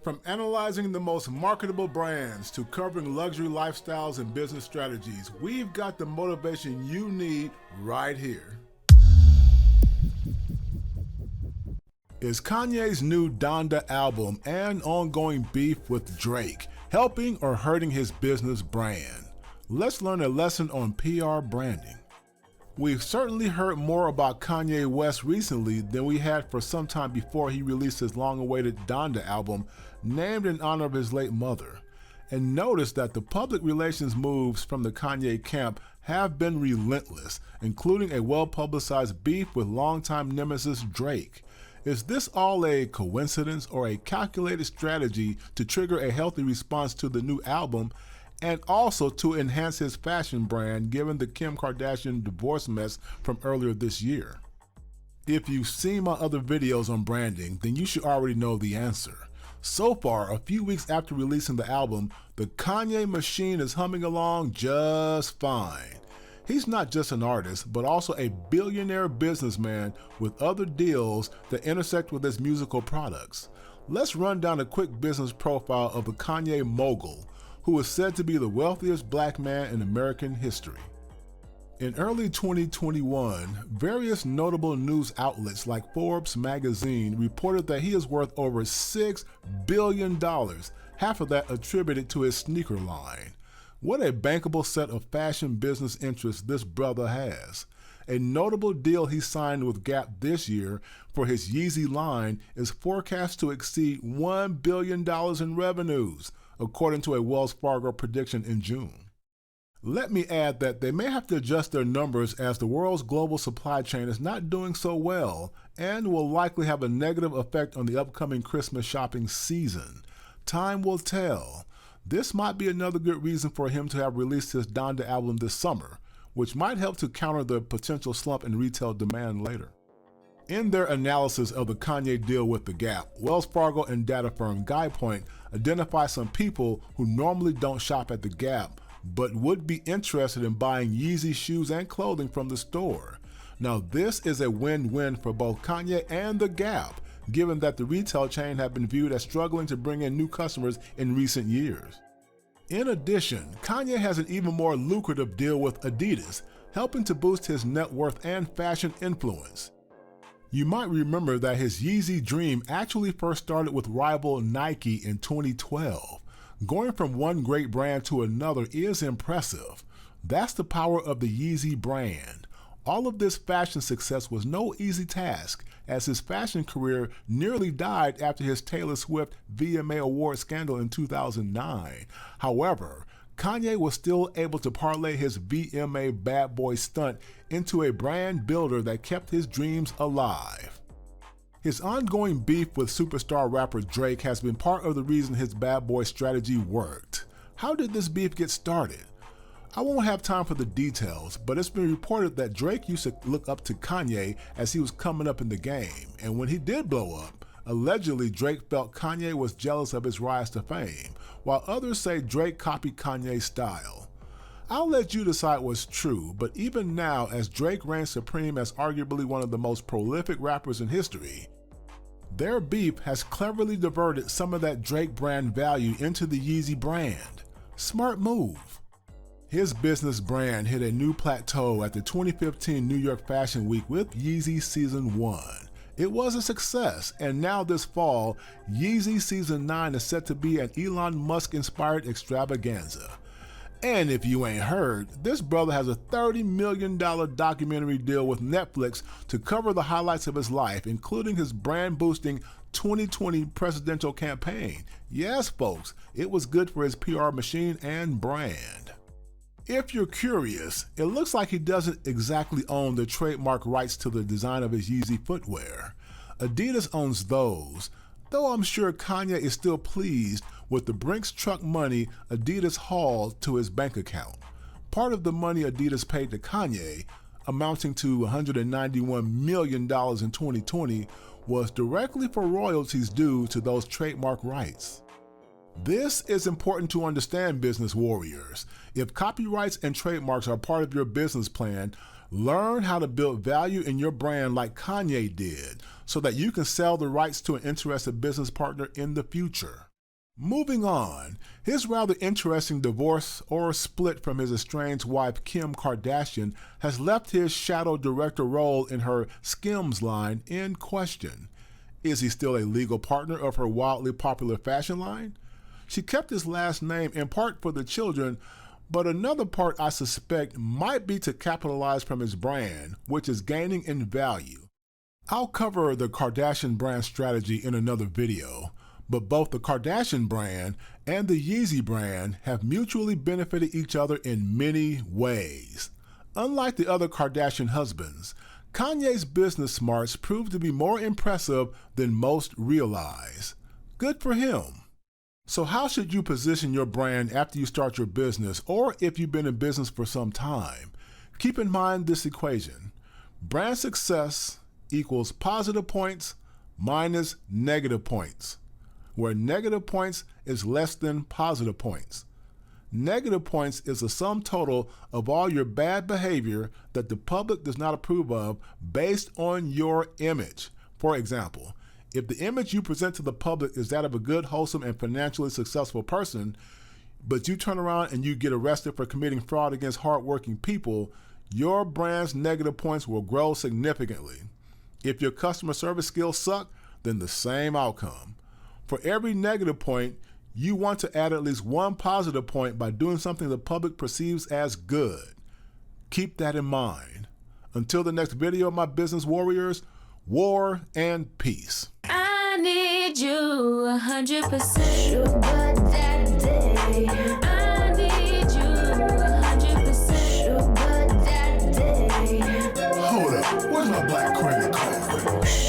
From analyzing the most marketable brands to covering luxury lifestyles and business strategies, we've got the motivation you need right here. Is Kanye's new Donda album and ongoing beef with Drake helping or hurting his business brand? Let's learn a lesson on PR branding. We've certainly heard more about Kanye West recently than we had for some time before he released his long-awaited Donda album, named in honor of his late mother. And notice that the public relations moves from the Kanye camp have been relentless, including a well-publicized beef with longtime nemesis Drake. Is this all a coincidence or a calculated strategy to trigger a healthy response to the new album and also to enhance his fashion brand given the Kim Kardashian divorce mess from earlier this year? If you've seen my other videos on branding, then you should already know the answer. So far, a few weeks after releasing the album, the Kanye machine is humming along just fine. He's not just an artist, but also a billionaire businessman with other deals that intersect with his musical products. Let's run down a quick business profile of the Kanye mogul, who is said to be the wealthiest black man in American history. In early 2021, various notable news outlets like Forbes Magazine reported that he is worth over $6 billion, half of that attributed to his sneaker line. What a bankable set of fashion business interests this brother has. A notable deal he signed with Gap this year for his Yeezy line is forecast to exceed $1 billion in revenues, according to a Wells Fargo prediction in June. Let me add that they may have to adjust their numbers as the world's global supply chain is not doing so well and will likely have a negative effect on the upcoming Christmas shopping season. Time will tell. This might be another good reason for him to have released his Donda album this summer, which might help to counter the potential slump in retail demand later. In their analysis of the Kanye deal with the Gap, Wells Fargo and data firm GuidePoint identify some people who normally don't shop at the Gap but would be interested in buying Yeezy shoes and clothing from the store. Now this is a win-win for both Kanye and the Gap, given that the retail chain had been viewed as struggling to bring in new customers in recent years. In addition, Kanye has an even more lucrative deal with Adidas, helping to boost his net worth and fashion influence. You might remember that his Yeezy dream actually first started with rival Nike in 2012. Going from one great brand to another is impressive. That's the power of the Yeezy brand. All of this fashion success was no easy task, as his fashion career nearly died after his Taylor Swift VMA Award scandal in 2009. However, Kanye was still able to parlay his VMA bad boy stunt into a brand builder that kept his dreams alive. His ongoing beef with superstar rapper Drake has been part of the reason his bad boy strategy worked. How did this beef get started? I won't have time for the details, but it's been reported that Drake used to look up to Kanye as he was coming up in the game, and when he did blow up, allegedly Drake felt Kanye was jealous of his rise to fame, while others say Drake copied Kanye's style. I'll let you decide what's true, but even now, as Drake reigns supreme as arguably one of the most prolific rappers in history, their beef has cleverly diverted some of that Drake brand value into the Yeezy brand. Smart move. His business brand hit a new plateau at the 2015 New York Fashion Week with Yeezy Season 1. It was a success, and now this fall, Yeezy Season 9 is set to be an Elon Musk-inspired extravaganza. And if you ain't heard, this brother has a $30 million documentary deal with Netflix to cover the highlights of his life, including his brand-boosting 2020 presidential campaign. Yes, folks, it was good for his PR machine and brand. If you're curious, it looks like he doesn't exactly own the trademark rights to the design of his Yeezy footwear. Adidas owns those, though I'm sure Kanye is still pleased with the Brinks truck money Adidas hauled to his bank account. Part of the money Adidas paid to Kanye, amounting to $191 million in 2020, was directly for royalties due to those trademark rights. This is important to understand, business warriors. If copyrights and trademarks are part of your business plan, learn how to build value in your brand like Kanye did, so that you can sell the rights to an interested business partner in the future. Moving on, his rather interesting divorce or split from his estranged wife Kim Kardashian has left his shadow director role in her Skims line in question. Is he still a legal partner of her wildly popular fashion line? She kept his last name in part for the children, but another part I suspect might be to capitalize from his brand, which is gaining in value. I'll cover the Kardashian brand strategy in another video, but both the Kardashian brand and the Yeezy brand have mutually benefited each other in many ways. Unlike the other Kardashian husbands, Kanye's business smarts proved to be more impressive than most realize. Good for him. So how should you position your brand after you start your business, or if you've been in business for some time? Keep in mind this equation. Brand success equals positive points minus negative points, where negative points is less than positive points. Negative points is the sum total of all your bad behavior that the public does not approve of based on your image. For example, if the image you present to the public is that of a good, wholesome, and financially successful person, but you turn around and you get arrested for committing fraud against hardworking people, your brand's negative points will grow significantly. If your customer service skills suck, then the same outcome. For every negative point, you want to add at least one positive point by doing something the public perceives as good. Keep that in mind. Until the next video, my business warriors, war and peace. I need you 100%. Sugar that day. I need you 100%. Sugar that day. Hold up, where's my black credit card?